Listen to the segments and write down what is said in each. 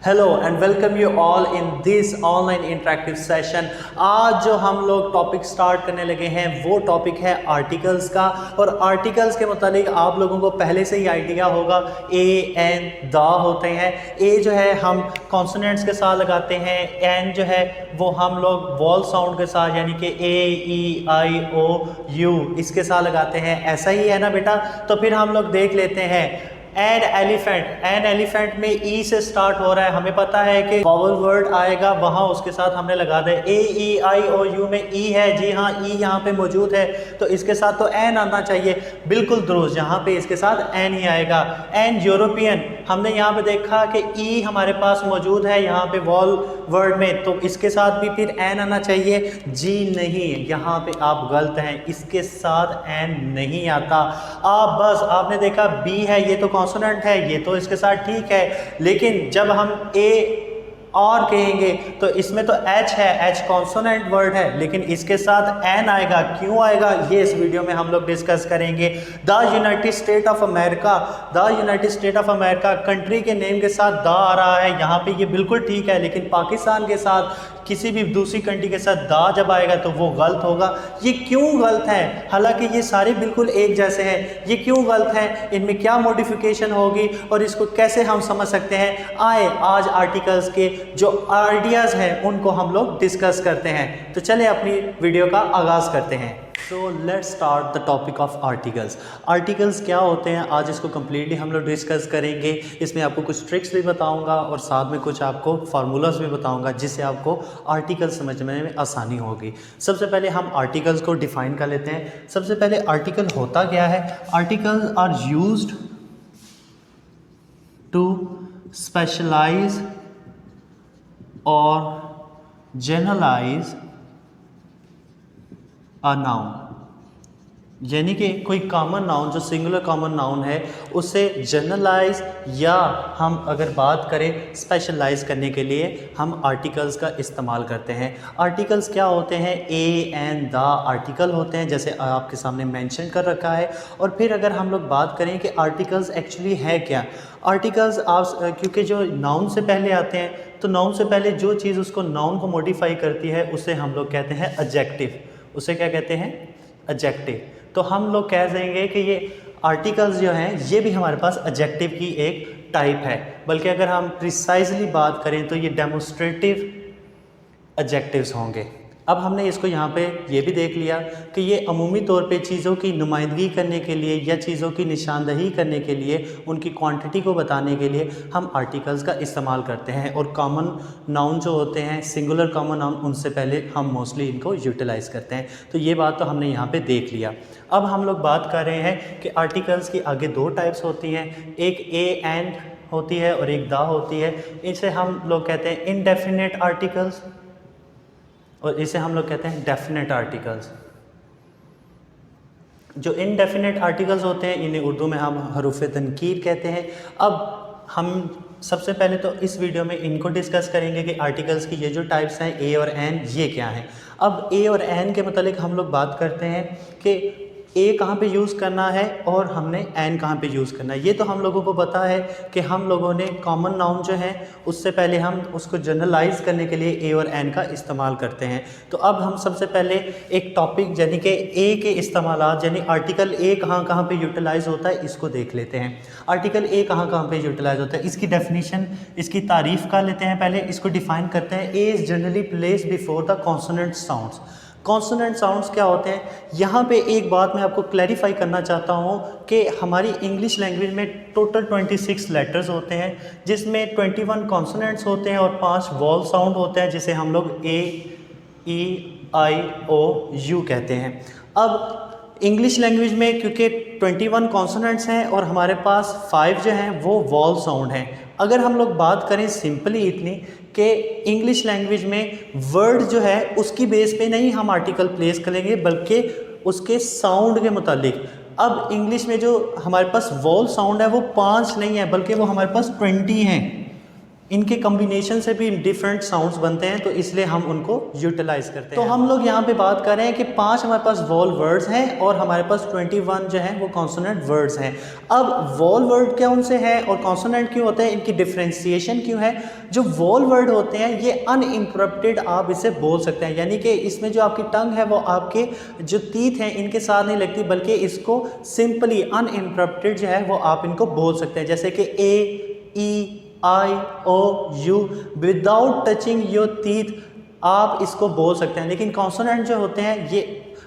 Hello and welcome you all in this online interactive session. आज जो हम लोग टॉपिक स्टार्ट करने लगे हैं वो टॉपिक है आर्टिकल्स का। और आर्टिकल्स के मुतालिक आप लोगों को पहले से ही आइडिया होगा, ए एन द होते हैं। ए जो है हम कॉन्सोनेंट्स के साथ लगाते हैं, एन जो है वो हम लोग वॉल साउंड के साथ यानी कि ए ई आई ओ यू इसके साथ लगाते हैं। ऐसा ही है ना बेटा? तो फिर हम लोग देख लेते हैं एन एलिफेंट में ई से स्टार्ट हो रहा है। हमें पता है कि वॉवल वर्ड आएगा, वहां उसके साथ हमने लगा दिया। ए ई आई ओ यू में ई है, जी हाँ ई यहाँ पे मौजूद है, तो इसके साथ तो एन आना चाहिए। बिल्कुल दुरुस्त, यहाँ पे इसके साथ एन ही आएगा। एन यूरोपियन, हमने यहाँ पे देखा कि ई हमारे पास मौजूद है यहाँ पे वॉल वर्ड में, तो इसके साथ भी फिर एन आना चाहिए। जी नहीं, यहाँ पे आप गलत हैं, इसके साथ एन नहीं आता। आप बस आपने देखा बी है, ये तो कॉन्सोनेंट है, ये तो इसके साथ ठीक है, लेकिन जब हम ए और कहेंगे तो इसमें तो एच है, एच कॉन्सोनेंट वर्ड है, लेकिन इसके साथ एन आएगा। क्यों आएगा ये इस वीडियो में हम लोग डिस्कस करेंगे। The United state of America, the United state of America country के नेम के साथ द आ रहा है यहाँ पे, ये बिल्कुल ठीक है, लेकिन पाकिस्तान के साथ किसी भी दूसरी कंट्री के साथ दा जब आएगा तो वो गलत होगा। ये क्यों गलत है? हालांकि ये सारे बिल्कुल एक जैसे हैं, ये क्यों गलत हैं? इनमें क्या मॉडिफिकेशन होगी और इसको कैसे हम समझ सकते हैं? आए आज आर्टिकल्स के जो आइडियाज़ हैं उनको हम लोग डिस्कस करते हैं। तो चले अपनी वीडियो का आगाज़ करते हैं। So let's start the topic of articles. Articles क्या होते हैं आज इसको कम्प्लीटली हम लोग डिस्कस करेंगे। इसमें आपको कुछ ट्रिक्स भी बताऊंगा और साथ में कुछ आपको फार्मूलाज भी बताऊंगा जिससे आपको आर्टिकल समझने में आसानी होगी। सबसे पहले हम आर्टिकल्स को डिफाइन कर लेते हैं। सबसे पहले आर्टिकल होता क्या है? Articles are used to specialise और जनरलाइज अ नाउन, यानी कि कोई कॉमन नाउन जो सिंगुलर कॉमन नाउन है उसे जनरलाइज या हम अगर बात करें स्पेशलाइज करने के लिए हम आर्टिकल्स का इस्तेमाल करते हैं। आर्टिकल्स क्या होते हैं? ए एन द आर्टिकल होते हैं, जैसे आपके सामने मेंशन कर रखा है। और फिर अगर हम लोग बात करें कि आर्टिकल्स एक्चुअली है क्या, आर्टिकल्स आप क्योंकि जो नाउन से पहले आते हैं तो नाउन से पहले जो चीज़ उसको नाउन को मॉडिफाई करती है उसे हम लोग कहते हैं एडजेक्टिव। उसे क्या कहते हैं? एडजेक्टिव। तो हम लोग कह देंगे कि ये आर्टिकल्स जो हैं ये भी हमारे पास एडजेक्टिव की एक टाइप है, बल्कि अगर हम प्रिसाइजली बात करें तो ये डेमोस्ट्रेटिव एडजेक्टिव्स होंगे। अब हमने इसको यहाँ पे ये भी देख लिया कि ये अमूमी तौर पे चीज़ों की नुमाइंदगी करने के लिए या चीज़ों की निशानदही करने के लिए, उनकी क्वांटिटी को बताने के लिए हम आर्टिकल्स का इस्तेमाल करते हैं। और कॉमन नाउन जो होते हैं, सिंगुलर कॉमन नाउन, उनसे पहले हम मोस्टली इनको यूटिलाइज़ करते हैं। तो ये बात तो हमने यहाँ पे देख लिया। अब हम लोग बात कर रहे हैं कि आर्टिकल्स की आगे दो टाइप्स होती हैं, एक ए एंड होती है और एक द होती है। इसे हम लोग कहते हैं इनडेफिनेट आर्टिकल्स और इसे हम लोग कहते हैं डेफिनेट आर्टिकल्स। जो इनडेफिनेट आर्टिकल्स होते हैं इन्हें उर्दू में हम हरूफ तनकीर कहते हैं। अब हम सबसे पहले तो इस वीडियो में इनको डिस्कस करेंगे कि आर्टिकल्स की ये जो टाइप्स हैं ए और एन, ये क्या हैं। अब ए और एन के मतलब हम लोग बात करते हैं कि ए कहाँ पे यूज़ करना है और हमने एन कहाँ पे यूज़ करना है। ये तो हम लोगों को पता है कि हम लोगों ने कॉमन नाउन जो है उससे पहले हम उसको जनरलाइज करने के लिए ए और एन का इस्तेमाल करते हैं। तो अब हम सबसे पहले एक टॉपिक यानी कि ए के इस्तेमालात, यानी आर्टिकल ए कहाँ कहाँ पे यूटिलाइज़ होता है इसको देख लेते हैं। आर्टिकल ए कहाँ कहाँ पे यूटिलाइज़ होता है, इसकी डेफिनीशन, इसकी तारीफ़ कर लेते हैं। पहले इसको डिफ़ाइन करते हैं। A is generally place before the consonant sounds. Consonant sounds क्या होते हैं? यहाँ पे एक बात मैं आपको क्लैरिफाई करना चाहता हूँ कि हमारी इंग्लिश लैंग्वेज में टोटल 26 लेटर्स होते हैं, जिसमें 21 कॉन्सोनेंट्स होते हैं और 5 वॉल साउंड होते हैं, जिसे हम लोग ए ई आई ओ यू कहते हैं। अब इंग्लिश लैंग्वेज में क्योंकि 21 कॉन्सोनेंट्स हैं और हमारे पास 5 जो हैं वो वॉल साउंड हैं। अगर हम लोग बात करें सिंपली इतनी कि इंग्लिश लैंग्वेज में वर्ड जो है उसकी बेस पे नहीं हम आर्टिकल प्लेस करेंगे बल्कि उसके साउंड के मुतालिक। अब इंग्लिश में जो हमारे पास वॉल साउंड है वो 5 नहीं है बल्कि वो हमारे पास 20 हैं। इनके कॉम्बिनेशन से भी डिफरेंट साउंड्स बनते हैं, तो इसलिए हम उनको यूटिलाइज करते हैं। तो हम लोग यहाँ पे बात कर रहे हैं कि 5 हमारे पास वॉल वर्ड्स हैं और हमारे पास 21 जो हैं वो कॉन्सोनेंट वर्ड्स हैं। अब वॉल वर्ड क्या उनसे है और कॉन्सोनेंट क्यों होते हैं, इनकी डिफ्रेंसिएशन क्यों है। जो वॉल वर्ड होते हैं ये अनइंटरप्टेड आप इसे बोल सकते हैं, यानी कि इसमें जो आपकी टंग है वो आपके जो टीथ हैं इनके साथ नहीं लगती, बल्कि इसको सिंपली अनइंटरप्टेड जो है वो आप इनको बोल सकते हैं। जैसे कि A, E, I, O, U without touching your teeth आप इसको बोल सकते हैं। लेकिन कॉन्सोनेंट जो होते हैं ये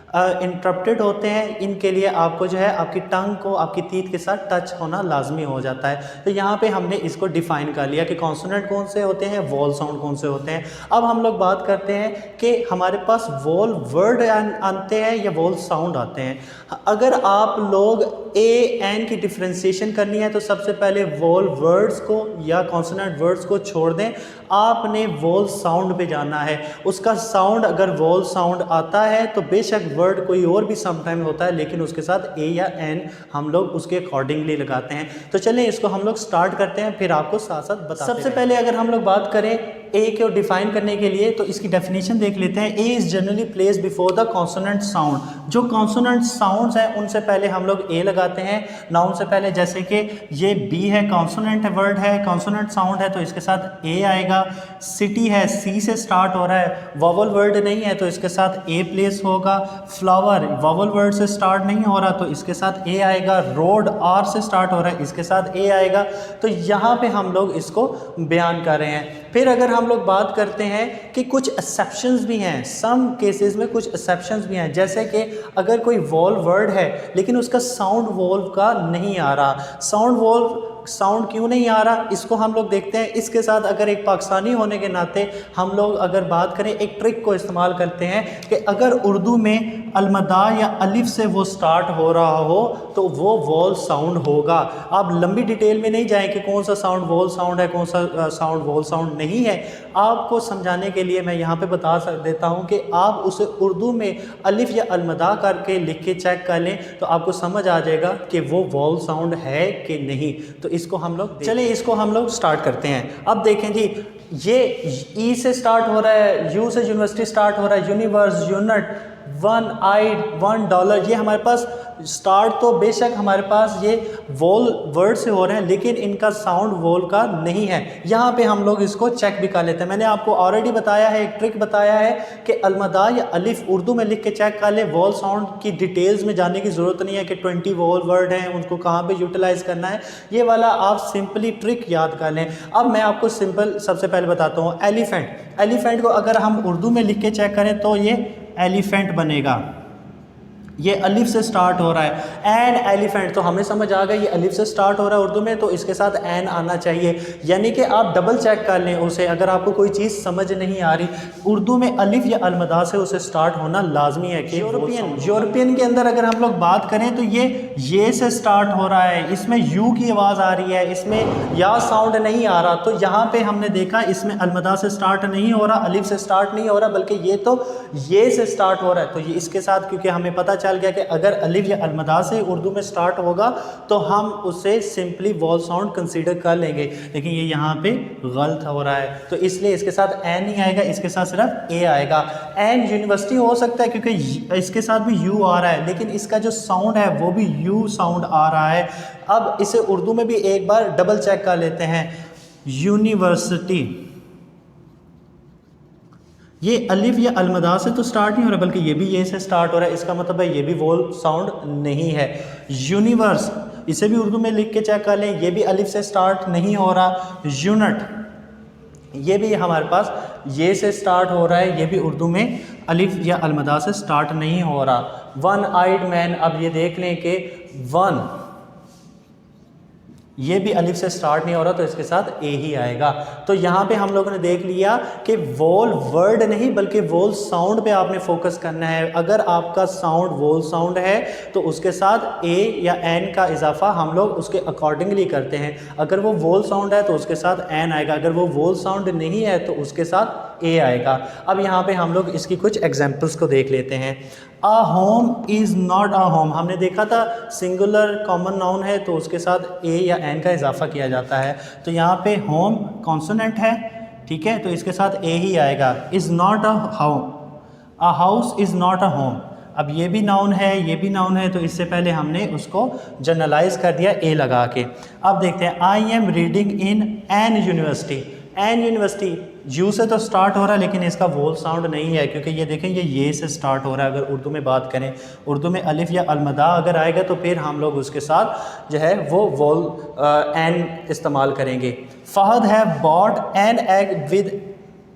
इंटरप्टेड होते हैं, इनके लिए आपको जो है आपकी टंग को आपकी टीथ के साथ टच होना लाजमी हो जाता है। तो यहाँ पे हमने इसको डिफाइन कर लिया कि कॉन्सोनेंट कौन से होते हैं, वॉल साउंड कौन से होते हैं। अब हम लोग बात करते हैं कि हमारे पास वॉल वर्ड आते हैं या वॉल साउंड आते हैं। अगर आप लोग A, N की डिफ्रेंसिएशन करनी है तो सबसे पहले वॉल वर्ड्स को या कॉन्सोनेंट वर्ड्स को छोड़ दें, आपने वॉल साउंड पे जाना है। उसका साउंड अगर वॉल साउंड आता है तो बेशक वर्ड कोई और भी समटाइम होता है, लेकिन उसके साथ A या N हम लोग उसके अकॉर्डिंगली लगाते हैं। तो चलें इसको हम लोग स्टार्ट करते हैं, फिर आपको साथ साथ बताते हैं। सबसे पहले अगर हम लोग बात करें A को डिफाइन करने के लिए तो इसकी डेफिनेशन देख लेते हैं। A is generally place before the consonant sound. जो कॉन्सोनेंट साउंड्स हैं उनसे पहले हम लोग A लगाते हैं, नाउन से पहले। जैसे कि ये B है, कॉन्सोनेंट वर्ड है, कॉन्सोनेंट साउंड है तो इसके साथ A आएगा। सिटी है, C से स्टार्ट हो रहा है, वॉवल वर्ड नहीं है तो इसके साथ A प्लेस होगा। फ्लावर वॉवल वर्ड से स्टार्ट नहीं हो रहा तो इसके साथ A आएगा। रोड R से स्टार्ट हो रहा है, इसके साथ A आएगा। तो यहाँ पे हम लोग इसको बयान कर रहे हैं। फिर अगर हम लोग बात करते हैं कि कुछ एक्सेप्शंस भी हैं, सम केसेस में कुछ एक्सेप्शंस भी हैं। जैसे कि अगर कोई वॉल वर्ड है लेकिन उसका साउंड वॉल्व का नहीं आ रहा, साउंड क्यों नहीं आ रहा इसको हम लोग देखते हैं। इसके साथ अगर एक पाकिस्तानी होने के नाते हम लोग अगर बात करें, एक ट्रिक को इस्तेमाल करते हैं कि अगर उर्दू में अलमदा या अलिफ से वो स्टार्ट हो रहा हो तो वो वॉल साउंड होगा। आप लंबी डिटेल में नहीं जाएं कि कौन सा साउंड वॉल साउंड है, कौन सा साउंड वॉल साउंड नहीं है। आपको समझाने के लिए मैं यहाँ पे बता देता हूँ कि आप उसे उर्दू में अलिफ या अलमदा करके लिख के चेक कर लें तो आपको समझ आ जाएगा कि वो वॉल साउंड है कि नहीं। तो इसको हम लोग इसको हम लोग स्टार्ट करते हैं। अब देखें जी, ये ई से स्टार्ट हो रहा है, यू से यूनिवर्सिटी स्टार्ट हो रहा है, यूनिवर्स, यूनिट, वन आइड, $1, ये हमारे पास स्टार्ट तो बेशक हमारे पास ये वॉल वर्ड से हो रहे हैं लेकिन इनका साउंड वॉल का नहीं है। यहाँ पे हम लोग इसको चेक भी कर लेते हैं। मैंने आपको ऑलरेडी बताया है, एक ट्रिक बताया है कि अलमदा या अलिफ उर्दू में लिख के चेक कर ले। वॉल साउंड की डिटेल्स में जाने की ज़रूरत नहीं है कि 20 वॉल वर्ड हैं, उनको कहाँ पे यूटिलाइज़ करना है। ये वाला आप सिंपली ट्रिक याद कर लें। अब मैं आपको सिंपल सबसे पहले बताता हूँ। एलिफेंट को अगर हम उर्दू में लिख के चेक करें तो ये एलिफेंट बनेगा। ये अलिफ से स्टार्ट हो रहा है। एन एलिफेंट, तो हमें समझ आ गया ये अलिफ से स्टार्ट हो रहा है उर्दू में तो इसके साथ एन आना चाहिए। यानी कि आप डबल चेक कर लें उसे, अगर आपको कोई चीज़ समझ नहीं आ रही उर्दू में अलिफ या अलमदा से उसे स्टार्ट होना लाजमी है। कि यूरोपियन के अंदर अगर हम लोग बात करें तो ये से स्टार्ट हो रहा है, इसमें यू की आवाज़ आ रही है, इसमें या साउंड नहीं आ रहा। तो यहाँ पे हमने देखा इसमें अलमदा से स्टार्ट नहीं हो रहा, अलिफ से स्टार्ट नहीं हो रहा, बल्कि ये से स्टार्ट हो रहा है। तो ये इसके साथ क्योंकि हमें पता चल गया कि अगर अलिफ या अलमदा से उर्दू में स्टार्ट होगा तो हम उसे सिंपली वॉल साउंड कंसीडर कर लेंगे, लेकिन ये यहाँ पे गलत हो रहा है। तो इसलिए इसके साथ एन नहीं आएगा, इसके साथ सिर्फ ए आएगा। एन यूनिवर्सिटी हो सकता है क्योंकि इसके साथ भी यू आ रहा है, लेकिन इसका जो साउंड है वो भी यू साउंड आ रहा है। अब इसे उर्दू में भी एक बार डबल चेक कर लेते हैं। यूनिवर्सिटी, ये अलिफ या अलमदा से तो स्टार्ट नहीं हो रहा, बल्कि ये भी ये से स्टार्ट हो रहा है। इसका मतलब है ये भी वॉल साउंड नहीं है। यूनिवर्स, इसे भी उर्दू में लिख के चेक कर लें, ये भी अलिफ से स्टार्ट नहीं हो रहा। यूनिट, ये भी हमारे पास ये से स्टार्ट हो रहा है, ये भी उर्दू में अलिफ या अलमदा से स्टार्ट नहीं हो रहा। वन आइड मैन, अब ये देख लें कि वन, ये भी अलिफ से स्टार्ट नहीं हो रहा तो इसके साथ ए ही आएगा। तो यहाँ पे हम लोगों ने देख लिया कि वॉल वर्ड नहीं बल्कि वॉल साउंड पे आपने फोकस करना है। अगर आपका साउंड वॉल साउंड है तो उसके साथ ए या एन का इजाफा हम लोग उसके अकॉर्डिंगली करते हैं। अगर वो वॉल साउंड है तो उसके साथ एन आएगा, अगर वो वॉल साउंड नहीं है तो उसके साथ ए आएगा। अब यहाँ पे हम लोग इसकी कुछ एग्जांपल्स को देख लेते हैं। A home is not a home, हमने देखा था सिंगुलर कॉमन नाउन है तो उसके साथ ए या एन का इजाफा किया जाता है। तो यहाँ पे होम कॉन्सोनेंट है, ठीक है, तो इसके साथ ए ही आएगा। Is not a home, a house is not a home. अब ये भी नाउन है, ये भी नाउन है, तो इससे पहले हमने उसको जनरलाइज कर दिया ए लगा के। अब देखते हैं, I am reading in an university. An university U से तो स्टार्ट हो रहा है लेकिन इसका वोल साउंड नहीं है, क्योंकि ये देखें ये से स्टार्ट हो रहा है। अगर उर्दू में बात करें, उर्दू में अलिफ या अलमदा अगर आएगा तो फिर हम लोग उसके साथ जो है वो वोल एन इस्तेमाल करेंगे। Fahad have bought an egg with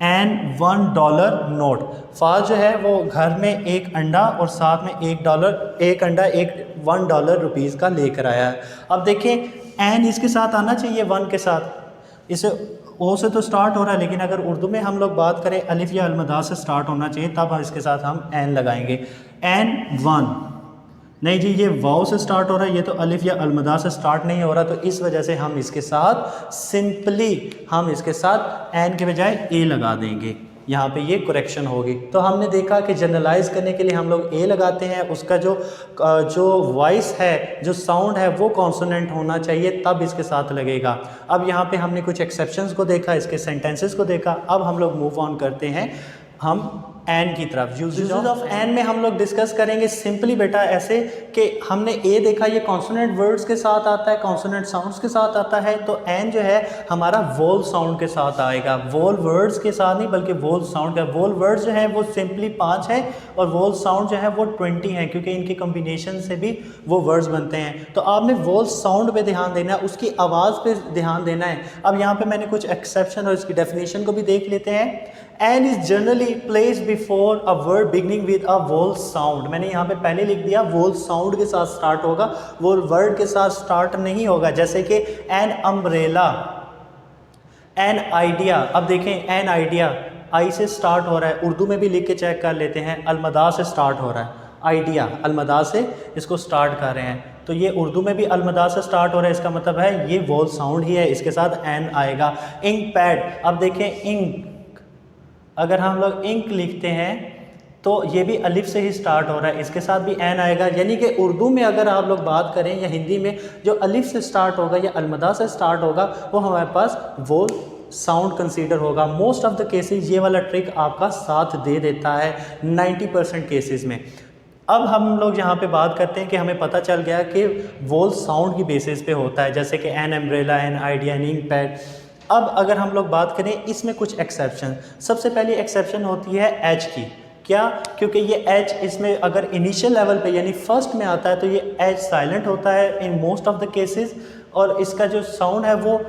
an $1 note. Fahad जो है वो घर में एक अंडा और साथ में $1, एक अंडा एक $1 रुपीज़ का लेकर आया है। अब देखें एन इसके साथ आना चाहिए वन के साथ, इसे ओ से तो स्टार्ट हो रहा है, लेकिन अगर उर्दू में हम लोग बात करें अलिफ या अलमदा से स्टार्ट होना चाहिए, तब इसके साथ हम एन लगाएंगे। एन वन, नहीं जी ये वाव से स्टार्ट हो रहा है, ये तो अलिफ या अलमदा से स्टार्ट नहीं हो रहा, तो इस वजह से हम इसके साथ सिंपली हम इसके साथ एन के बजाय ए लगा देंगे। यहाँ पे ये करेक्शन होगी। तो हमने देखा कि जनरलाइज करने के लिए हम लोग ए लगाते हैं, उसका जो वॉइस है, जो साउंड है वो कॉन्सोनेंट होना चाहिए, तब इसके साथ लगेगा। अब यहाँ पे हमने कुछ एक्सेप्शंस को देखा, इसके सेंटेंसेस को देखा। अब हम लोग मूव ऑन करते हैं हम एन की तरफ। यूजेज ऑफ एन में हम लोग डिस्कस करेंगे सिंपली बेटा ऐसे कि हमने ए देखा ये कॉन्सोनेंट वर्ड्स के साथ आता है, कॉन्सोनेंट साउंड्स के साथ आता है, तो एन जो है हमारा वोल साउंड के साथ आएगा। वोल वर्ड्स के साथ नहीं बल्कि वोल साउंड का। वोल वर्ड्स जो है वो सिंपली 5 है और वोल साउंड जो है वो 20 है, क्योंकि इनके कॉम्बिनेशन से भी वो वर्ड्स बनते हैं। तो आपने वोल साउंड पे ध्यान देना है, उसकी आवाज़ पे ध्यान देना है। अब यहाँ पे मैंने कुछ एक्सेप्शन और इसकी डेफिनेशन को भी देख लेते हैं। An is generally placed before a word beginning with a vowel sound. मैंने यहाँ पे पहले लिख दिया वोल साउंड के साथ स्टार्ट होगा, वो वर्ड के साथ स्टार्ट नहीं होगा। जैसे कि एन अम्ब्रेला, एन आइडिया। अब देखें एन आइडिया आई से स्टार्ट हो रहा है, उर्दू में भी लिख के चेक कर लेते हैं, अलमदा से स्टार्ट हो रहा है। आइडिया अलमदा से इसको स्टार्ट कर रहे हैं, तो ये उर्दू में भी अलमदा से स्टार्ट हो रहा है, इसका मतलब है ये वोल साउंड ही है, इसके साथ एन आएगा। इंक पैड, अब देखें इंक, अगर हम लोग इंक लिखते हैं तो ये भी अलिफ से ही स्टार्ट हो रहा है, इसके साथ भी एन आएगा। यानी कि उर्दू में अगर आप लोग बात करें या हिंदी में, जो अलिफ से स्टार्ट होगा या अलमदा से स्टार्ट होगा वो हमारे पास वोल साउंड कंसीडर होगा। मोस्ट ऑफ द केसेस ये वाला ट्रिक आपका साथ दे देता है 90% केसेस में। अब हम लोग यहाँ पे बात करते हैं कि हमें पता चल गया कि वोल साउंड की बेसिस पे होता है, जैसे कि an umbrella, an idea, an ink pad. अब अगर हम लोग बात करें इसमें कुछ एक्सेप्शन, सबसे पहली एक्सेप्शन होती है एच की। क्या? क्योंकि ये एच इसमें अगर इनिशियल लेवल पे यानी फर्स्ट में आता है तो ये एच साइलेंट होता है in most of the cases, और इसका जो साउंड है वो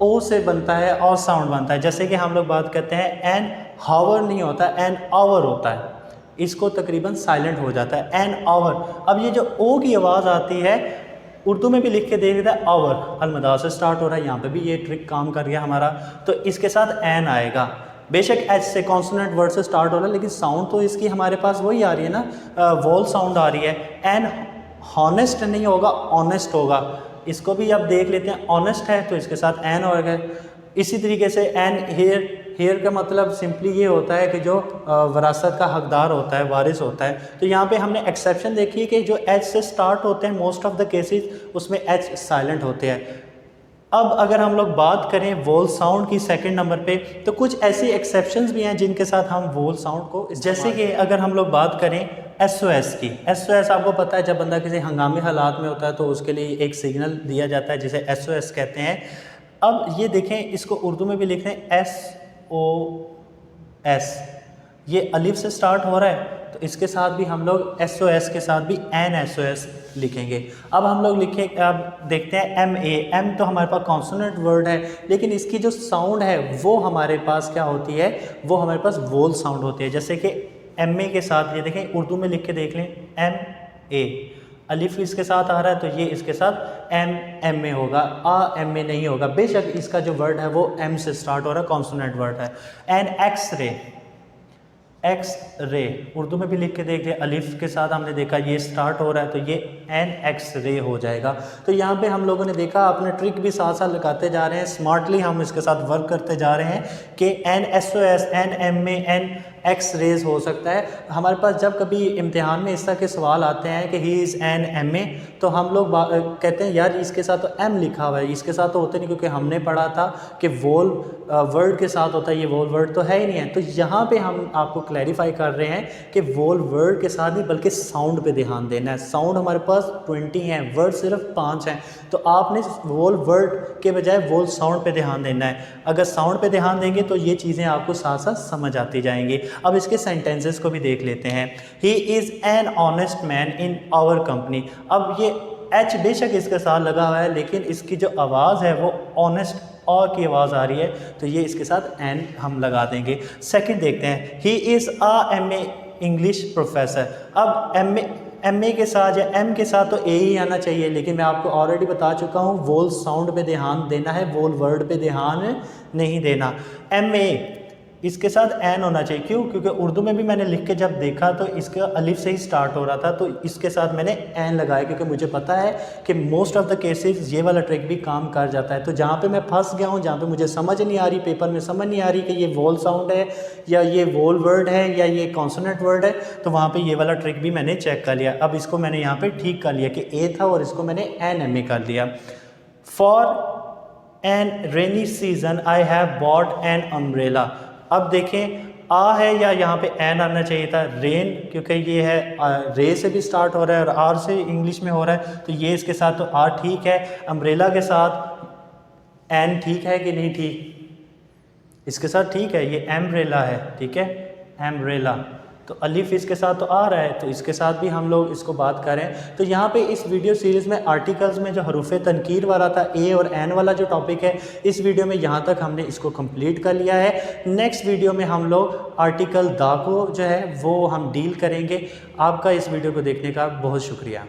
ओ से बनता है और साउंड बनता है। जैसे कि हम लोग बात करते हैं एन हावर नहीं होता, एन आवर होता है, इसको तकरीबन साइलेंट हो जाता है एन आवर। अब ये जो ओ की आवाज़ आती है उर्दू में भी लिख के देख देता है आवर, अलमदा से स्टार्ट हो रहा है, यहाँ पे भी ये ट्रिक काम कर गया हमारा, तो इसके साथ एन आएगा। बेशक एच से कॉन्सोनेंट वर्ड से स्टार्ट हो रहा है लेकिन साउंड तो इसकी हमारे पास वही आ रही है ना, वोल साउंड आ रही है। एन हॉनेस्ट नहीं होगा, ऑनेस्ट होगा, इसको भी आप देख लेते हैं, ऑनेस्ट है तो इसके साथ एन होगा। इसी तरीके से एन हेयर, हेयर का मतलब सिंपली ये होता है कि जो वरासत का हकदार होता है, वारिस होता है। तो यहाँ पे हमने एक्सेप्शन देखी है कि जो एच से स्टार्ट होते हैं मोस्ट ऑफ द केसेस उसमें एच साइलेंट होते हैं। अब अगर हम लोग बात करें वोल साउंड की सेकंड नंबर पे, तो कुछ ऐसी एक्सेप्शंस भी हैं जिनके साथ हम वोल साउंड को, जैसे कि अगर हम लोग बात करें SOS की। SOS आपको पता है जब बंदा किसी हंगामी हालात में होता है तो उसके लिए एक सिग्नल दिया जाता है जिसे SOS कहते हैं। अब ये देखें, इसको उर्दू में भी लिखते हैं SOS, ये अलिफ से स्टार्ट हो रहा है तो इसके साथ भी हम लोग SOS के साथ भी NSOS लिखेंगे। अब हम लोग लिखें, अब देखते हैं MA। M तो हमारे पास कॉन्सोनेंट वर्ड है लेकिन इसकी जो साउंड है वो हमारे पास क्या होती है, वो हमारे पास वोल साउंड होती है। जैसे कि MA के साथ ये देखें, उर्दू में लिख के देख लें MA, अलिफ इसके साथ आ रहा है तो ये इसके साथ MA होगा, MA नहीं होगा। बेशक इसका जो वर्ड है वो M से स्टार्ट हो रहा है, कॉन्सोनेंट वर्ड है। An X-ray, X ray, Urdu में भी लिख के देख लिया, अलिफ के साथ हमने देखा ये स्टार्ट हो रहा है तो ये एन एक्स रे हो जाएगा। तो यहाँ पे हम लोगों ने देखा, अपने ट्रिक भी साथ साथ लगाते जा रहे हैं, स्मार्टली हम इसके साथ वर्क करते जा रहे हैं कि N S O S, N M में एन एक्स रेज हो सकता है। हमारे पास जब कभी इम्तिहान में इस तरह के सवाल आते हैं कि he is an M A, तो हम लोग कहते हैं यार इसके साथ तो एम लिखा हुआ है, इसके साथ तो होते नहीं, क्योंकि हमने पढ़ा था कि वोल वर्ड के साथ होता है, ये वोल वर्ड तो है ही नहीं है। तो यहाँ पे हम आपको क्लैरिफाई कर रहे हैं कि वोल वर्ड के साथ नहीं बल्कि साउंड पे ध्यान देना है। साउंड हमारे पास 20 हैं, वर्ड सिर्फ 5 हैं, तो आपने वोल वर्ड के बजाय वोल साउंड पे ध्यान देना है। अगर साउंड पे ध्यान देंगे तो ये चीज़ें आपको साथ साथ समझ आती जाएंगी। अब इसके सेंटेंसेस को भी देख लेते हैं। He is an honest man in our company. अब ये एच बेशक इसके साथ लगा हुआ है, लेकिन इसकी जो आवाज़ है वो ऑनेस्ट और की आवाज़ आ रही है, तो ये इसके साथ एन हम लगा देंगे। सेकंड देखते हैं, he is a M A English professor. अब एम ए के साथ या एम के साथ तो ए ही आना चाहिए, लेकिन मैं आपको ऑलरेडी बता चुका हूँ वोल साउंड पे ध्यान देना है, वोल वर्ड पे ध्यान नहीं देना। एम ए इसके साथ एन होना चाहिए, क्यों? क्योंकि उर्दू में भी मैंने लिख के जब देखा तो इसका अलिफ से ही स्टार्ट हो रहा था, तो इसके साथ मैंने एन लगाया, क्योंकि मुझे पता है कि मोस्ट ऑफ द केसेस ये वाला ट्रिक भी काम कर जाता है। तो जहाँ पे मैं फंस गया हूँ, जहाँ पे मुझे समझ नहीं आ रही, पेपर में समझ नहीं आ रही कि ये वोल साउंड है या ये वोल वर्ड है या ये कॉन्सोनेंट वर्ड है, तो वहाँ पर ये वाला ट्रिक भी मैंने चेक कर लिया। अब इसको मैंने यहाँ पर ठीक कर लिया कि ए था और इसको मैंने एन एम ए कर लिया। For an rainy season I have bought an umbrella. अब देखें आ है या यहाँ पे एन आना चाहिए था, रेन, क्योंकि ये है रे से भी स्टार्ट हो रहा है और आर से इंग्लिश में हो रहा है, तो ये इसके साथ तो आर ठीक है। अम्ब्रेला के साथ एन ठीक है कि नहीं ठीक? इसके साथ ठीक है, ये एम्ब्रेला है, ठीक है, एम्ब्रेला। तो अलिफ इसके साथ तो आ रहा है, तो इसके साथ भी हम लोग इसको बात करें। तो यहाँ पे इस वीडियो सीरीज़ में आर्टिकल्स में जो हरूफ तनकीर वाला था, ए और एन वाला जो टॉपिक है, इस वीडियो में यहाँ तक हमने इसको कंप्लीट कर लिया है। नेक्स्ट वीडियो में हम लोग आर्टिकल दा को जो है वो हम डील करेंगे। आपका इस वीडियो को देखने का बहुत शुक्रिया।